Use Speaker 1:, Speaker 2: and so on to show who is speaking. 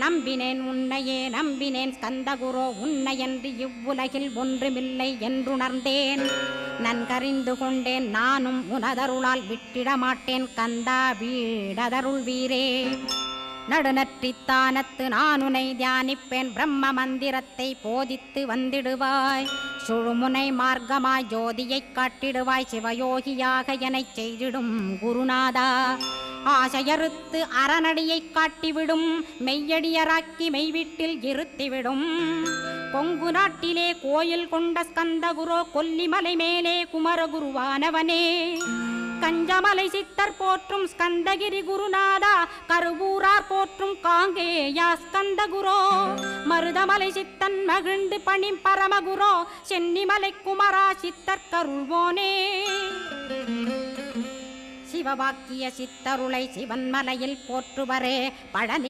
Speaker 1: நம்பினேன் உன்னையே நம்பினேன் ஸ்கந்தகுரோ உன்னையன்றி இவ்வுலகில் ஒன்றுமில்லை என்றுணர்ந்தேன். நன்கறிந்து கொண்டேன் நானும் உனதருளால் விட்டிட மாட்டேன் கந்தா வீடதருள் வீரே. நடுநற்றித்தானத்து நானுனை தியானிப்பேன் பிரம்ம மந்திரத்தை போதித்து வந்திடுவாய். சுழுமுனை மார்க்கமாய் ஜோதியைக் காட்டிடுவாய் சிவயோகியாக எனச் செய்திடும் குருநாதா. ஆசையறுத்து அறநடியைக் காட்டிவிடும் மெய்யடியராக்கி மெய்வீட்டில் இருத்திவிடும். கொங்கு நாட்டிலே கோயில் கொண்ட ஸ்கந்தகுரோ கொல்லிமலை மேலே குமரகுருவானவனே. கஞ்சமலை சித்தர் போற்றும் ஸ்கந்தகிரி குருநாதா கருவூரார் போற்றும் காங்கேயா ஸ்கந்தகுரோ. மருதமலை சித்தன் மகிழ்ந்து பணி பரமகுரோ சென்னிமலை குமரா சித்தர் கருள்வோனே. சிவவாக்கிய சித்தருளை சிவன்மலையில் போற்றுவரே பழனி